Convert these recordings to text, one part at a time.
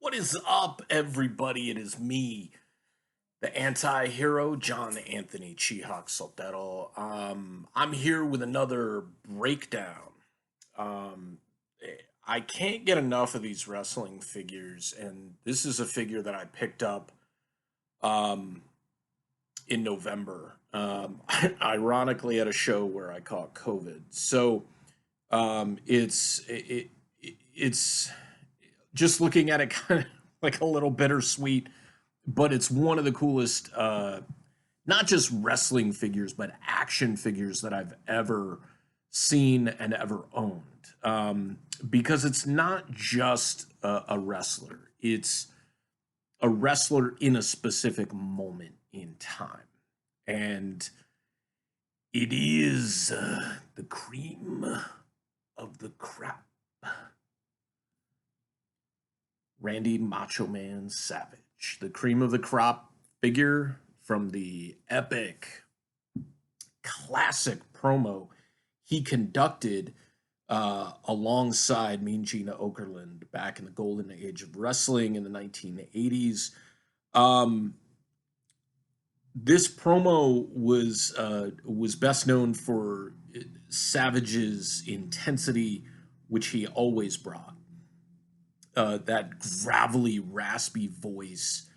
What is up, everybody? It is me, the anti-hero, John Anthony Chihak Soltero. I'm here with another breakdown. Um, I can't get enough of these wrestling figures, and this is a figure that I picked up um, in November, ironically at a show where I caught COVID. So it's just looking at it kind of like a little bittersweet, but it's one of the coolest, not just wrestling figures, but action figures that I've ever seen and ever owned. Because it's not just a wrestler, it's a wrestler in a specific moment in time. And it is the cream of the crop. Randy Macho Man Savage, the cream of the crop figure from the epic classic promo he conducted alongside Mean Gina Okerlund back in the golden age of wrestling in the 1980s. This promo was best known for Savage's intensity, which he always brought. That gravelly, raspy voice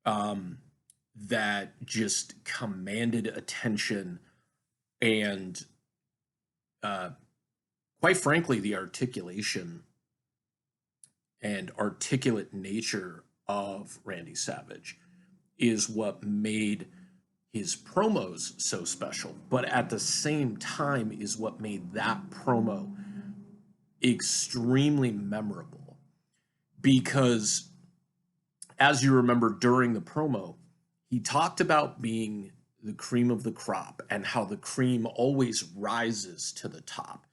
that just commanded attention, and quite frankly, the articulation and articulate nature of Randy Savage is what made his promos so special, but at the same time is what made that promo extremely memorable. Because, as you remember during the promo, he talked about being the cream of the crop and how the cream always rises to the top.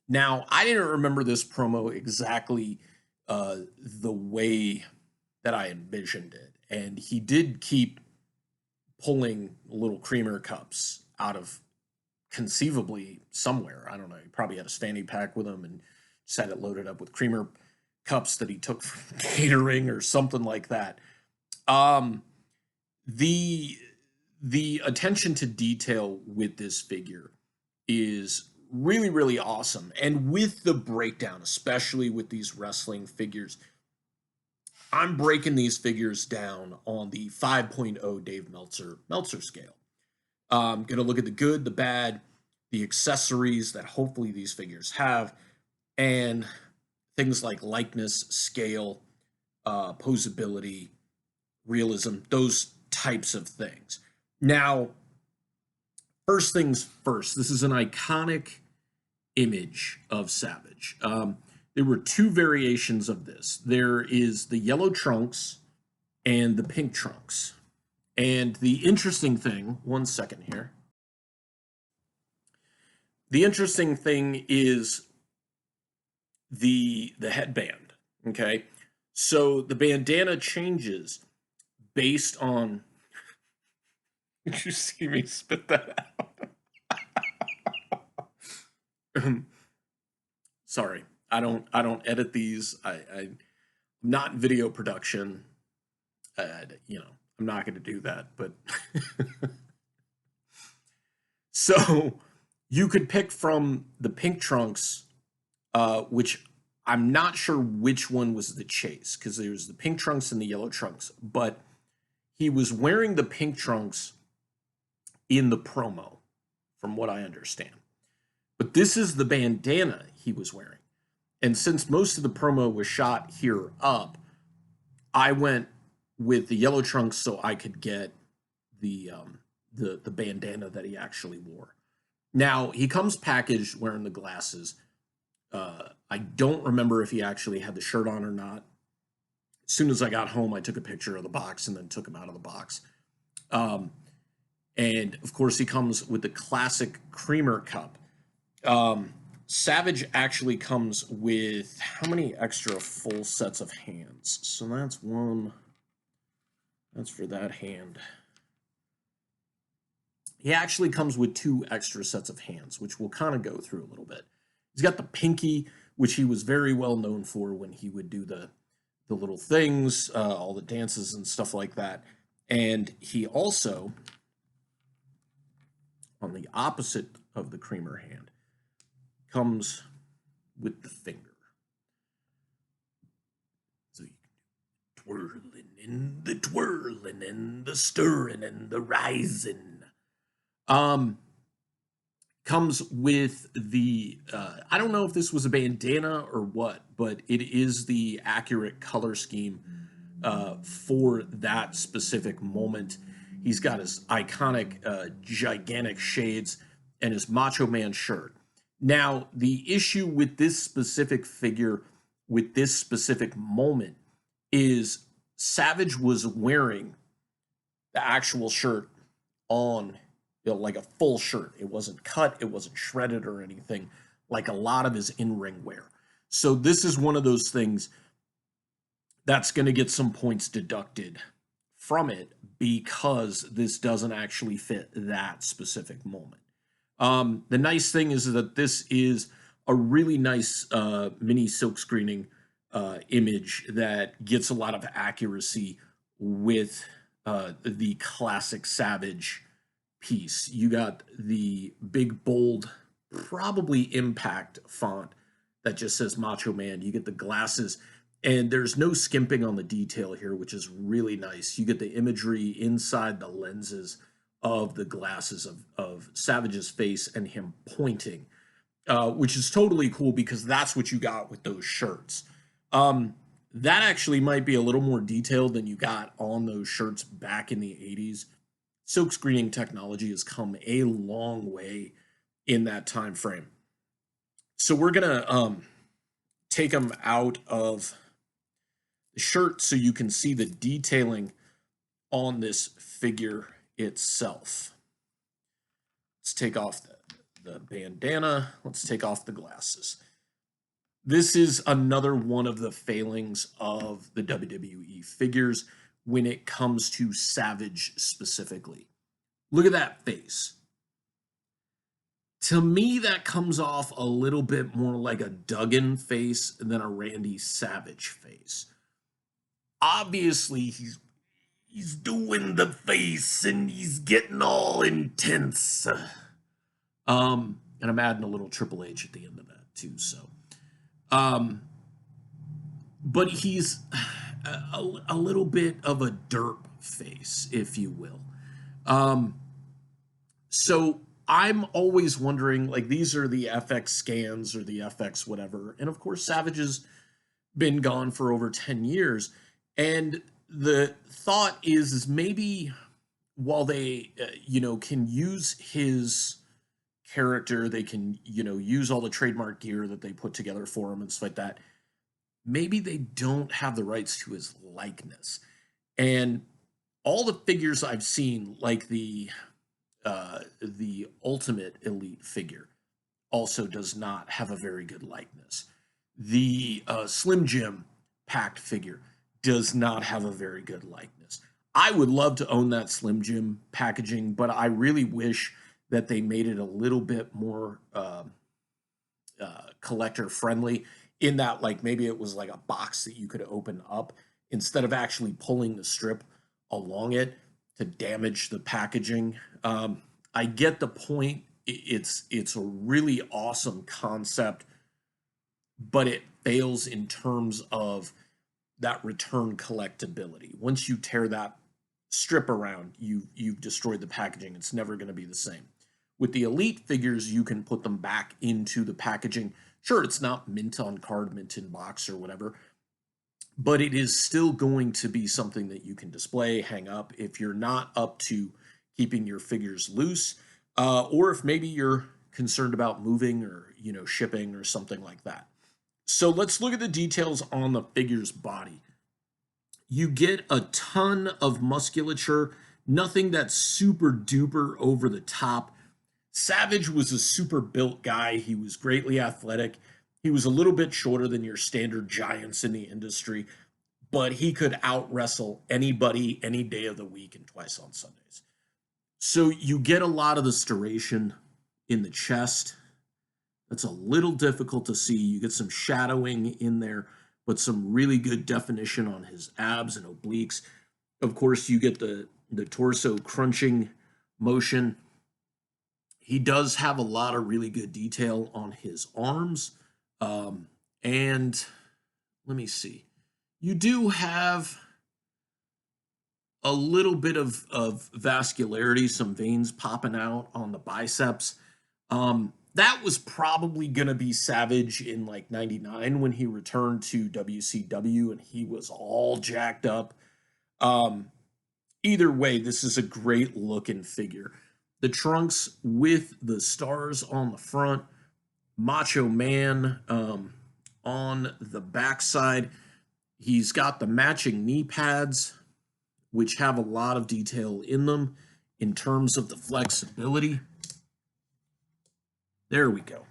Now, I didn't remember this promo exactly the way that I envisioned it. And he did keep pulling little creamer cups out of conceivably somewhere. I don't know. He probably had a standing pack with him and just had it loaded up with creamer cups that he took from catering or something like that. The attention to detail with this figure is really, really awesome. And with the breakdown, especially with these wrestling figures, I'm breaking these figures down on the 5.0 Dave Meltzer scale. I'm going to look at the good, the bad, the accessories that hopefully these figures have, and things like likeness, scale, posability, realism, those types of things. Now, first things first, this is an iconic image of Savage. There were two variations of this. There is the yellow trunks and the pink trunks. And the interesting thing, one second here. The interesting thing is the headband, okay? So the bandana changes based on did you see me spit that out? Sorry. I don't edit these. I'm not in video production. I'm not going to do that, but so you could pick from the pink trunks, which I'm not sure which one was the chase, because there's the pink trunks and the yellow trunks, but he was wearing the pink trunks in the promo, from what I understand. But this is the bandana he was wearing. And since most of the promo was shot here up, I went with the yellow trunks so I could get the bandana that he actually wore. Now, he comes packaged wearing the glasses. I don't remember if he actually had the shirt on or not. As soon as I got home, I took a picture of the box and then took him out of the box. And, of course, he comes with the classic creamer cup. Savage actually comes with how many extra full sets of hands? So that's one. That's for that hand. He actually comes with two extra sets of hands, which we'll kind of go through a little bit. He's got the pinky, which he was very well known for when he would do the the little things, all the dances and stuff like that. And he also, on the opposite of the creamer hand, comes with the finger. So you can do twirling and the stirring and the rising. Comes with the I don't know if this was a bandana or what, but it is the accurate color scheme for that specific moment. He's got his iconic gigantic shades and his Macho Man shirt. Now, the issue with this specific figure, with this specific moment, is Savage was wearing the actual shirt on, like a full shirt. It wasn't cut, it wasn't shredded or anything like a lot of his in-ring wear. So this is one of those things that's going to get some points deducted from it because this doesn't actually fit that specific moment. The nice thing is that this is a really nice mini silk screening image that gets a lot of accuracy with the classic Savage piece. You got the big, bold, probably impact font that just says Macho Man. You get the glasses, and there's no skimping on the detail here, which is really nice. You get the imagery inside the lenses of the glasses of Savage's face and him pointing, which is totally cool because that's what you got with those shirts. That actually might be a little more detailed than you got on those shirts back in the 80s. Silk screening technology has come a long way in that time frame. So we're gonna take them out of the shirt so you can see the detailing on this figure itself. Let's take off the bandana. Let's take off the glasses. This is another one of the failings of the WWE figures when it comes to Savage specifically. Look at that face. To me, that comes off a little bit more like a Duggan face than a Randy Savage face. Obviously, he's doing the face and he's getting all intense. And I'm adding a little Triple H at the end of that too. So, but he's a little bit of a derp face, if you will. So I'm always wondering, like, these are the FX scans or the FX whatever, and of course Savage has been gone for over 10 years, and the thought is maybe while they can use his character, they can use all the trademark gear that they put together for him and stuff like that, maybe they don't have the rights to his likeness. And all the figures I've seen, like the Ultimate Elite figure, also does not have a very good likeness. The Slim Jim packed figure does not have a very good likeness. I would love to own that Slim Jim packaging, but I really wish that they made it a little bit more collector friendly, in that, like, maybe it was like a box that you could open up instead of actually pulling the strip along it to damage the packaging. I get the point. It's a really awesome concept, but it fails in terms of that return collectability. Once you tear that strip around, you've destroyed the packaging. It's never going to be the same. With the Elite figures, you can put them back into the packaging. Sure, it's not mint on card, mint in box, or whatever, but it is still going to be something that you can display, hang up, if you're not up to keeping your figures loose, or if maybe you're concerned about moving or shipping or something like that. So let's look at the details on the figure's body. You get a ton of musculature, nothing that's super duper over the top. Savage was a super built guy. He was greatly athletic. He was a little bit shorter than your standard giants in the industry, but he could out wrestle anybody any day of the week and twice on Sundays. So you get a lot of the striation in the chest. That's a little difficult to see. You get some shadowing in there, but some really good definition on his abs and obliques. Of course, you get the torso crunching motion. He does have a lot of really good detail on his arms. And let me see. You do have a little bit of vascularity, some veins popping out on the biceps. That was probably going to be Savage in like 99 when he returned to WCW and he was all jacked up. Either way, this is a great looking figure. The trunks with the stars on the front, Macho Man on the backside. He's got the matching knee pads, which have a lot of detail in them in terms of the flexibility. There we go.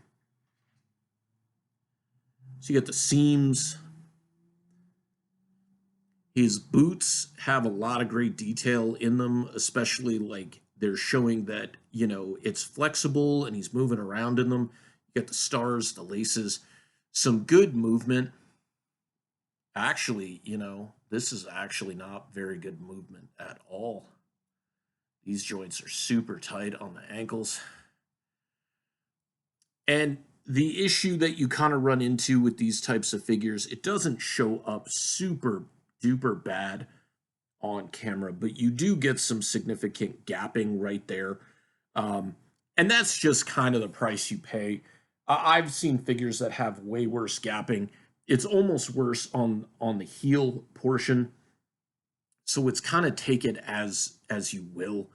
So you get the seams. His boots have a lot of great detail in them, especially like they're showing that, you know, it's flexible and he's moving around in them. You get the stars, the laces, some good movement. Actually, you know, this is actually not very good movement at all. These joints are super tight on the ankles. And the issue that you kind of run into with these types of figures, it doesn't show up super duper bad on camera, but you do get some significant gapping right there. And that's just kind of the price you pay. I've seen figures that have way worse gapping. It's almost worse on the heel portion. So it's kind of take it as you will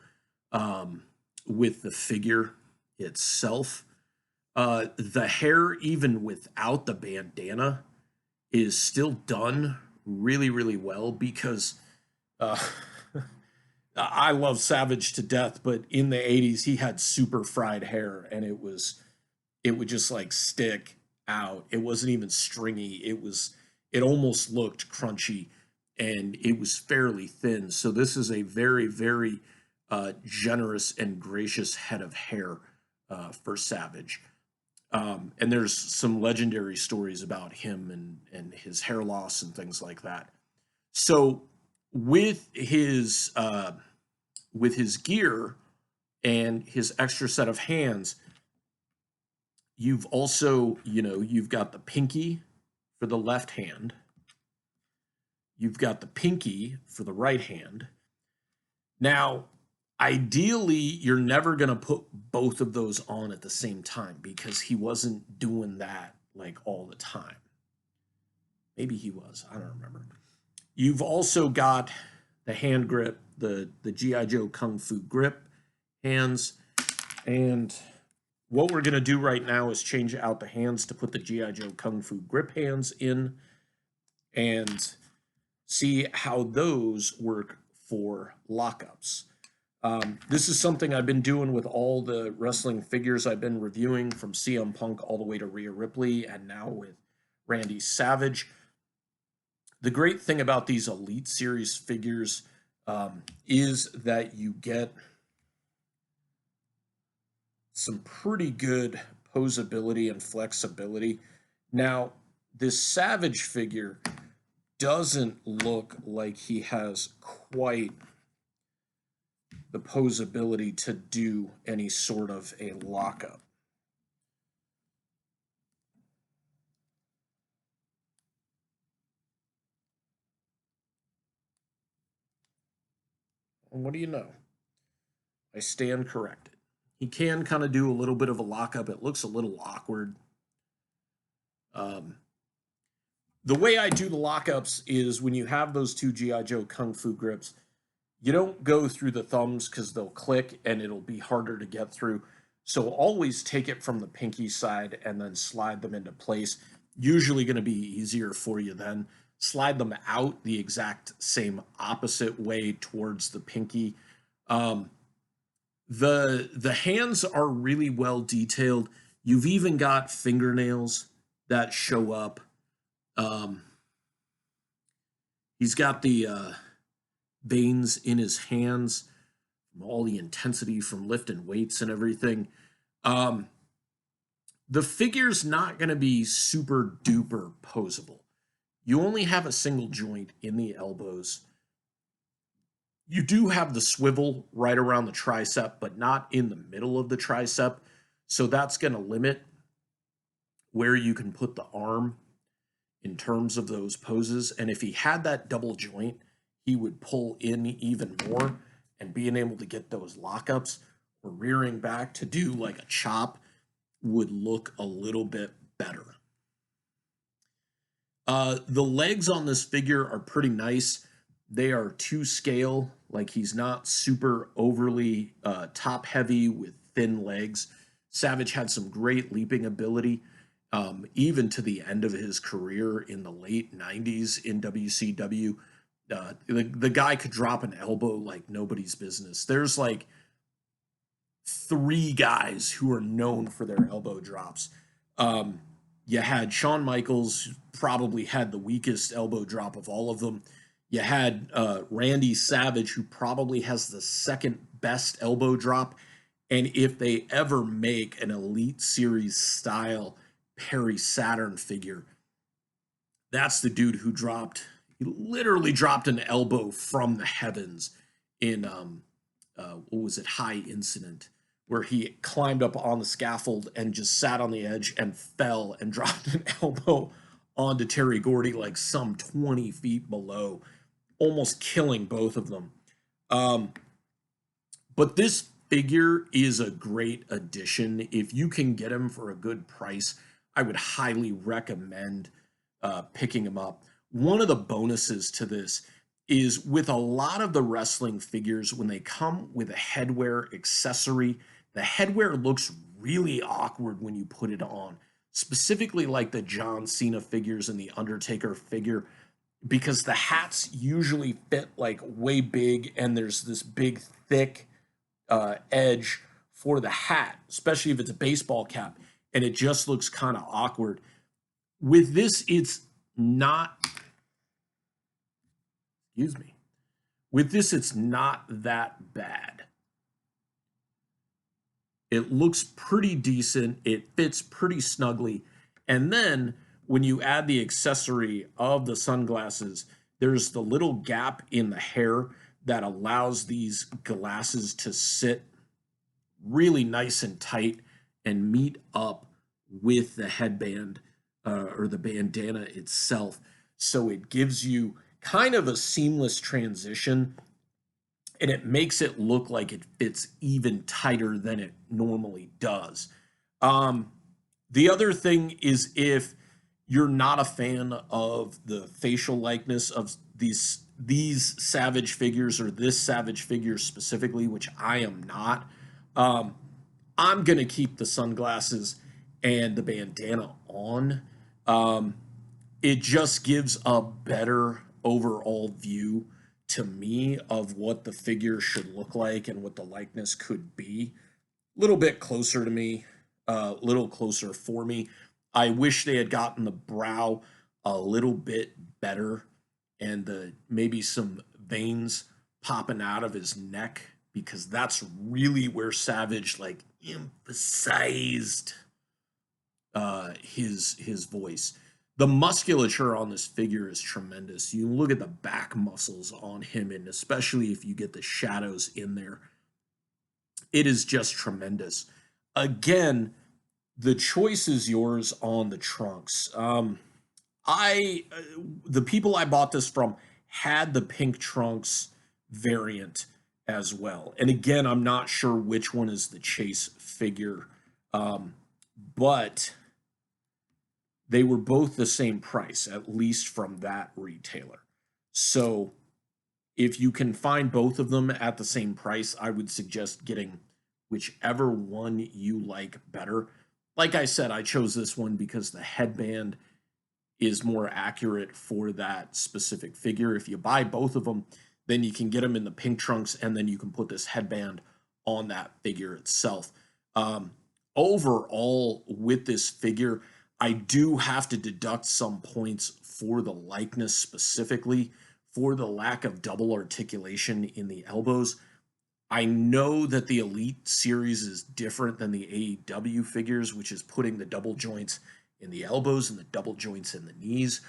with the figure itself. The hair, even without the bandana, is still done really, really well because I love Savage to death, but in the 80s he had super fried hair and it would just like stick out. It wasn't even stringy. It almost looked crunchy and it was fairly thin. So this is a very, very generous and gracious head of hair for Savage. And there's some legendary stories about him and his hair loss and things like that. So with his gear and his extra set of hands, you've also, you know, you've got the pinky for the left hand. You've got the pinky for the right hand. Now, ideally, you're never going to put both of those on at the same time because he wasn't doing that like all the time. Maybe he was. I don't remember. You've also got the hand grip, the G.I. Joe Kung Fu grip hands. And what we're going to do right now is change out the hands to put the G.I. Joe Kung Fu grip hands in and see how those work for lockups. This is something I've been doing with all the wrestling figures I've been reviewing, from CM Punk all the way to Rhea Ripley and now with Randy Savage. The great thing about these Elite Series figures is that you get some pretty good posability and flexibility. Now, this Savage figure doesn't look like he has quite the posability to do any sort of a lockup. And what do you know? I stand corrected. He can kind of do a little bit of a lockup. It looks a little awkward. The way I do the lockups is when you have those two G.I. Joe Kung Fu grips, you don't go through the thumbs because they'll click and it'll be harder to get through. So always take it from the pinky side and then slide them into place. Usually going to be easier for you then. Slide them out the exact same opposite way towards the pinky. The hands are really well detailed. You've even got fingernails that show up. He's got the veins in his hands from all the intensity from lifting weights and everything. The figure's not going to be super duper posable. you only have a single joint in the elbows. You do have the swivel right around the tricep, but not in the middle of the tricep. So that's going to limit where you can put the arm in terms of those poses. And if he had that double joint, he would pull in even more, and being able to get those lockups or rearing back to do like a chop would look a little bit better. The legs on this figure are pretty nice. They are to scale, like he's not super overly top heavy with thin legs. Savage had some great leaping ability, even to the end of his career in the late 90s in WCW. The guy could drop an elbow like nobody's business. There's like 3 guys who are known for their elbow drops. You had Shawn Michaels, who probably had the weakest elbow drop of all of them. You had Randy Savage, who probably has the second best elbow drop. And if they ever make an Elite Series style Perry Saturn figure, that's the dude who he literally dropped an elbow from the heavens in, what was it, High Incident, where he climbed up on the scaffold and just sat on the edge and fell and dropped an elbow onto Terry Gordy like some 20 feet below, almost killing both of them. But this figure is a great addition. If you can get him for a good price, I would highly recommend picking him up. One of the bonuses to this is with a lot of the wrestling figures, when they come with a headwear accessory, the headwear looks really awkward when you put it on, specifically like the John Cena figures and the Undertaker figure, because the hats usually fit like way big and there's this big thick edge for the hat, especially if it's a baseball cap, and it just looks kind of awkward. With this, it's not, excuse me, with this, it's not that bad. It looks pretty decent. It fits pretty snugly. And then when you add the accessory of the sunglasses, there's the little gap in the hair that allows these glasses to sit really nice and tight and meet up with the headband or the bandana itself. So it gives you kind of a seamless transition, and it makes it look like it fits even tighter than it normally does. The other thing is, if you're not a fan of the facial likeness of these Savage figures, or this Savage figure specifically, which I am not, I'm gonna keep the sunglasses and the bandana on. It just gives a better overall view to me of what the figure should look like and what the likeness could be. A little bit closer to me, a little closer for me. I wish they had gotten the brow a little bit better, and maybe some veins popping out of his neck, because that's really where Savage like emphasized his voice. The musculature on this figure is tremendous. You look at the back muscles on him, and especially if you get the shadows in there, it is just tremendous. Again, the choice is yours on the trunks. The people I bought this from had the pink trunks variant as well. And again, I'm not sure which one is the Chase figure, but they were both the same price, at least from that retailer. So if you can find both of them at the same price, I would suggest getting whichever one you like better. Like I said, I chose this one because the headband is more accurate for that specific figure. If you buy both of them, then you can get them in the pink trunks, and then you can put this headband on that figure itself. Overall, with this figure, I do have to deduct some points for the likeness, specifically for the lack of double articulation in the elbows. I know that the Elite series is different than the AEW figures, which is putting the double joints in the elbows and the double joints in the knees.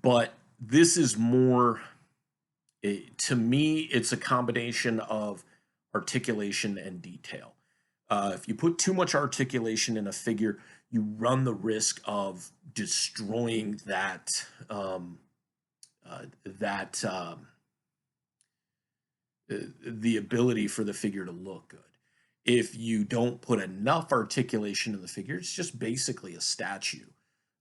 but this is more, to me, it's a combination of articulation and detail. If you put too much articulation in a figure, you run the risk of destroying that the ability for the figure to look good. If you don't put enough articulation in the figure, it's just basically a statue.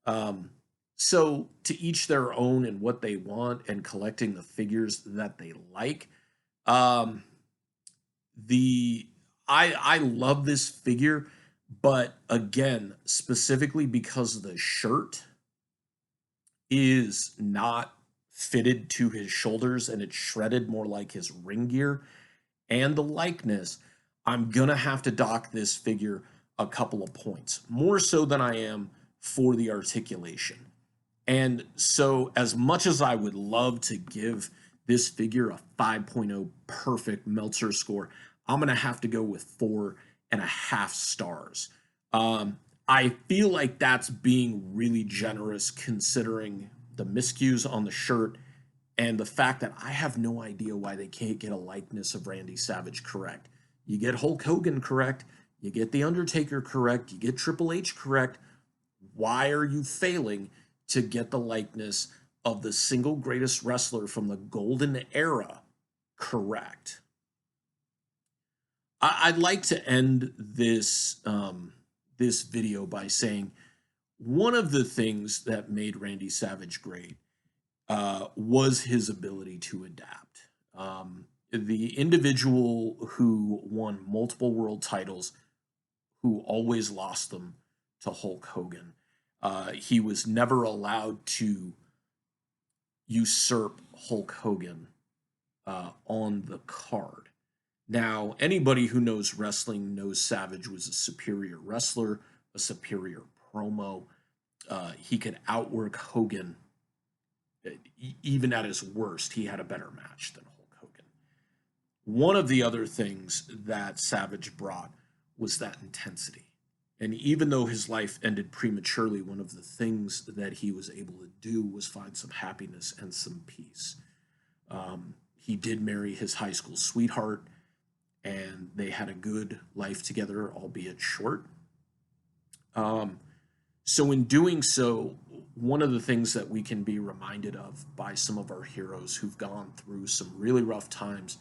Um, so to each their own and what they want and collecting the figures that they like. Um, the I love this figure, but again, specifically because the shirt is not fitted to his shoulders and it's shredded more like his ring gear and the likeness, I'm gonna have to dock this figure a couple of points, more so than I am for the articulation. And so, as much as I would love to give this figure a 5.0 perfect Meltzer score, I'm going to have to go with 4.5 stars. I feel like that's being really generous considering the miscues on the shirt and the fact that I have no idea why they can't get a likeness of Randy Savage correct. You get Hulk Hogan correct, you get The Undertaker correct, you get Triple H correct. Why are you failing to get the likeness of the single greatest wrestler from the golden era correct? I'd like to end this video by saying one of the things that made Randy Savage great was his ability to adapt. The individual who won multiple world titles, who always lost them to Hulk Hogan. He was never allowed to usurp Hulk Hogan on the card. Now, anybody who knows wrestling knows Savage was a superior wrestler, a superior promo. He could outwork Hogan. Even at his worst, he had a better match than Hulk Hogan. One of the other things that Savage brought was that intensity. And even though his life ended prematurely, one of the things that he was able to do was find some happiness and some peace. He did marry his high school sweetheart, and they had a good life together, albeit short. So, in doing so, one of the things that we can be reminded of by some of our heroes who've gone through some really rough times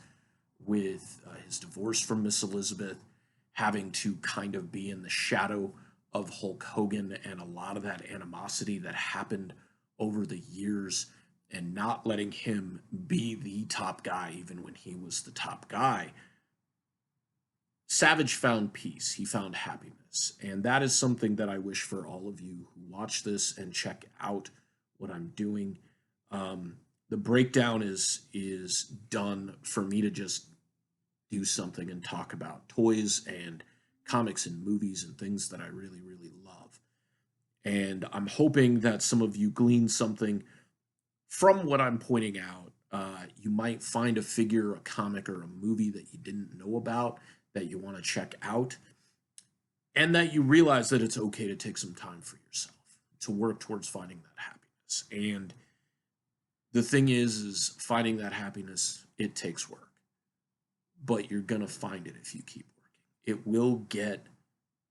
with his divorce from Miss Elizabeth, having to kind of be in the shadow of Hulk Hogan and a lot of that animosity that happened over the years and not letting him be the top guy even when he was the top guy. Savage found peace. He found happiness. And that is something that I wish for all of you who watch this and check out what I'm doing. The breakdown is done for me to just do something and talk about toys and comics and movies and things that I really, really love. And I'm hoping that some of you glean something from what I'm pointing out. You might find a figure, a comic, or a movie that you didn't know about that you want to check out, and that you realize that it's okay to take some time for yourself to work towards finding that happiness. And the thing is finding that happiness, it takes work, but you're going to find it if you keep working. It will get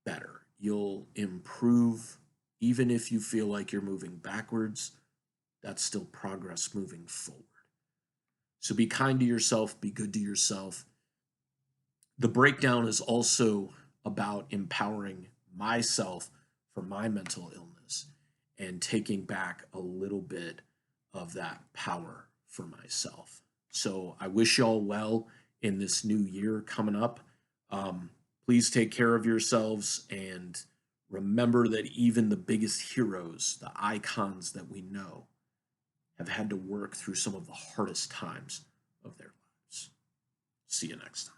better. You'll improve. Even if you feel like you're moving backwards, that's still progress moving forward. So be kind to yourself, be good to yourself. The breakdown is also about empowering myself for my mental illness and taking back a little bit of that power for myself. So I wish y'all well in this new year coming up. Please take care of yourselves and remember that even the biggest heroes, the icons that we know, have had to work through some of the hardest times of their lives. See you next time.